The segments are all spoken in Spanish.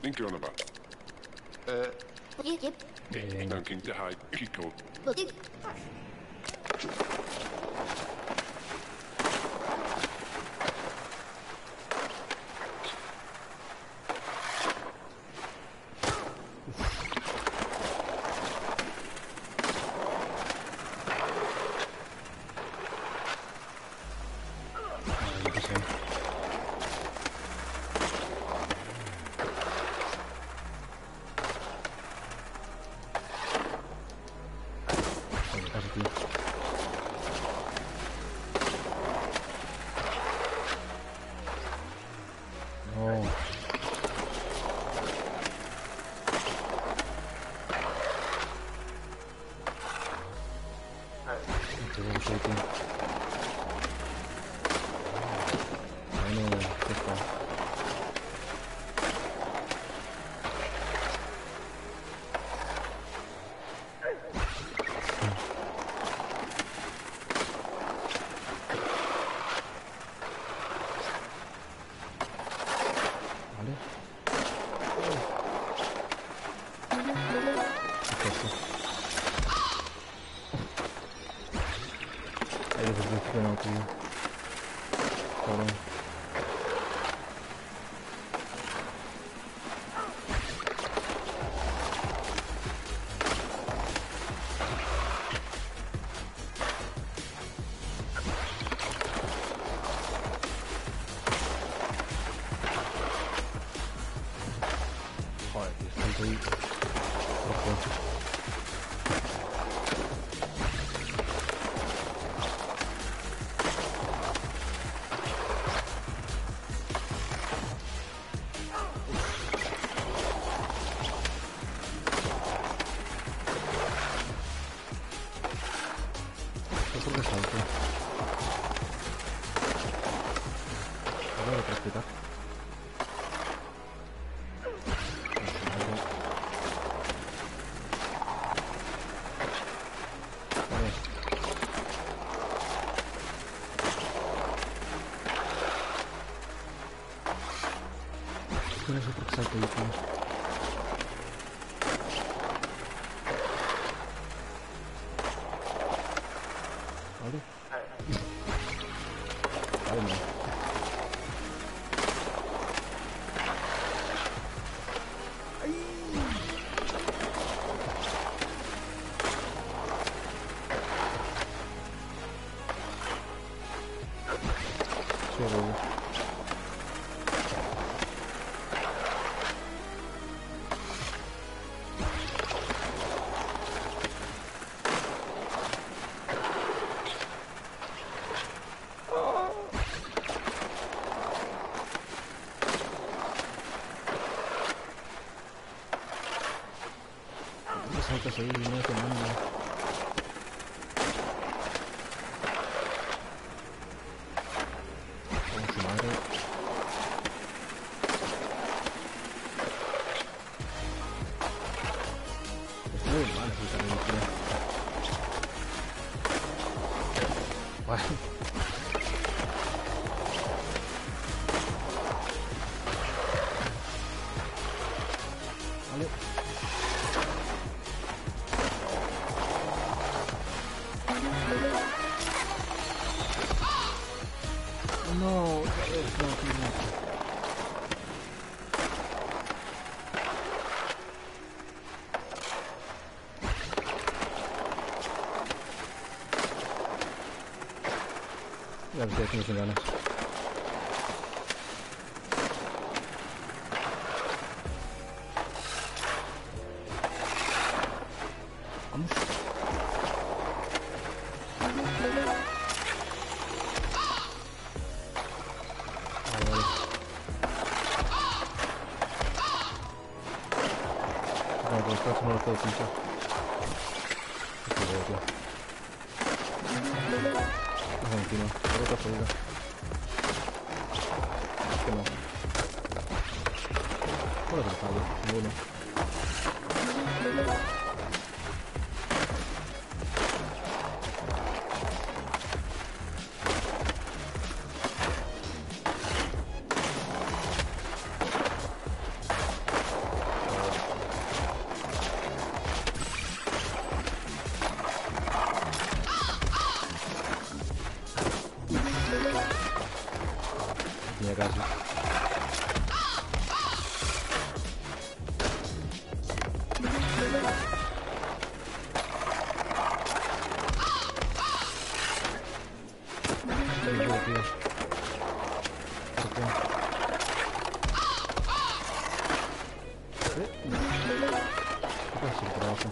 Think on about. Dunking the high Kiko. No sé por qué salto yo, tío. Vale. Vale, no. Sí, luego. Saltas ahí, no te mando. Como su madre. Es muy mal ese carril, tío. Bueno. Vale. No, otra vez, no, tío. Ya lo estoy haciendo sin ganas. Vamos. No, pero esto no lo puedo pinchar. Qué feo, tío. Vamos a continuar. Por otra salida. Es que no. ¿Cuál es el fallo? Ninguno. tenía casi. Tío. ¿Por qué? ¿Qué pasa el trabajo?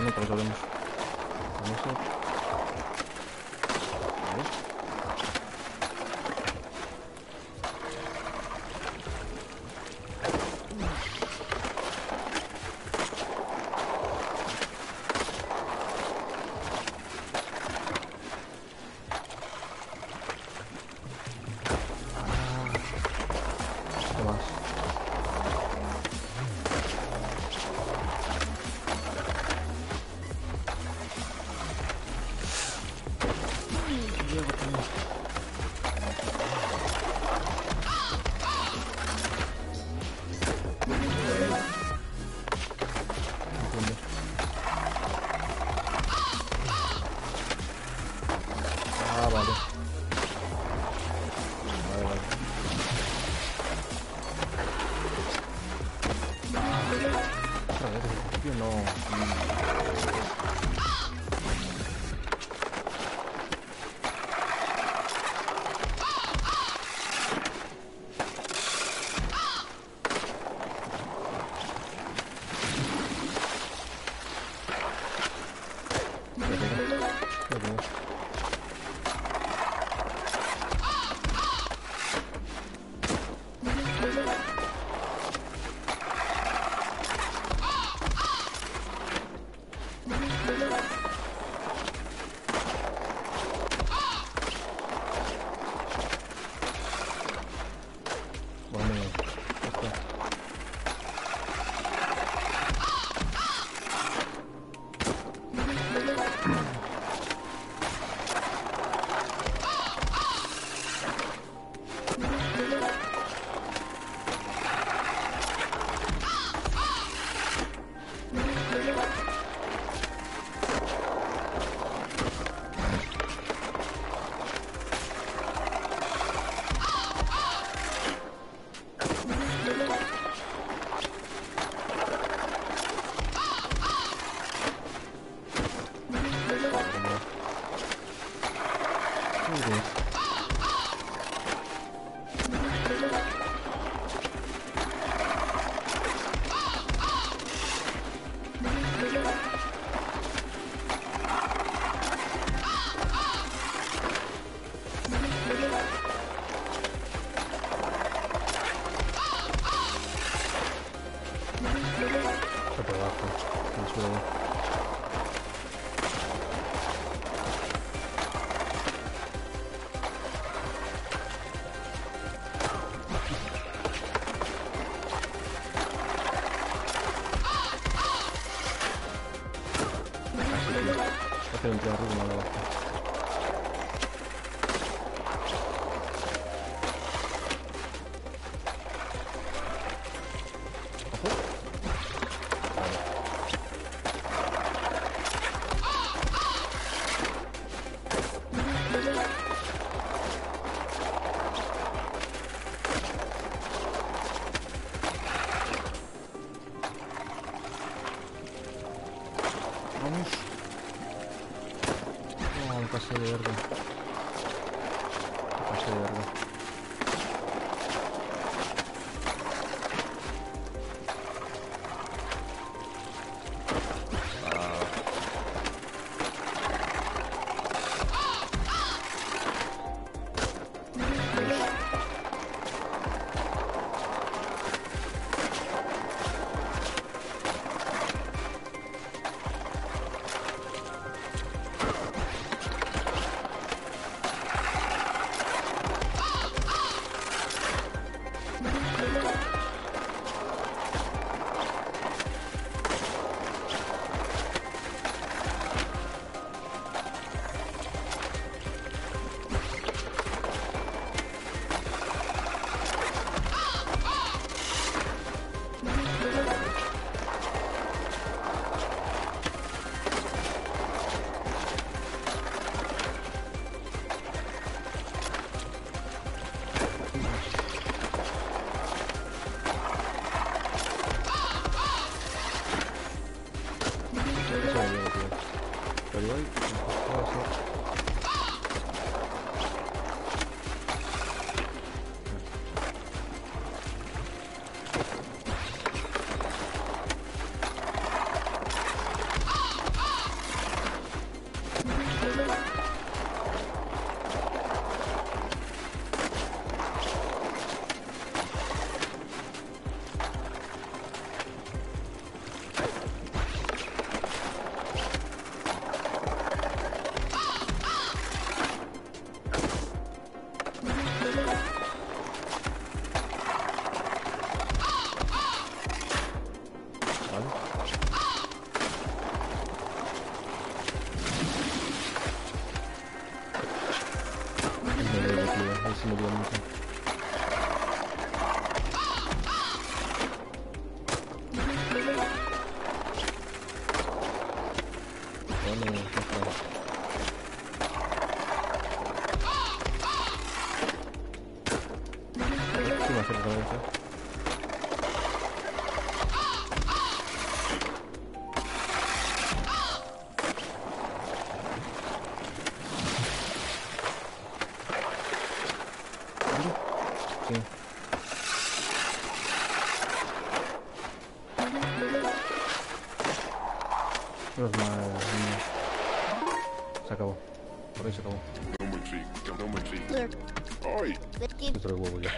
No, pero sabemos. Con eso. ¿Vale? ¿Qué más? Ah, vale. Vale, vale. Joder, al principio no. Bueno, ya está. Está por abajo, en el suelo. Hacer un tiro arriba y uno abajo. Vamos. Oh, me pasé de verde. Me pasé de verde. Puede ser. Ahí se me dio mucho. Bueno, ya está. Sí, me acerco con eso. Sí. Menos mal. Se acabó. Por ahí se acabó. No me fui. Oi! Me traigo huevo ya.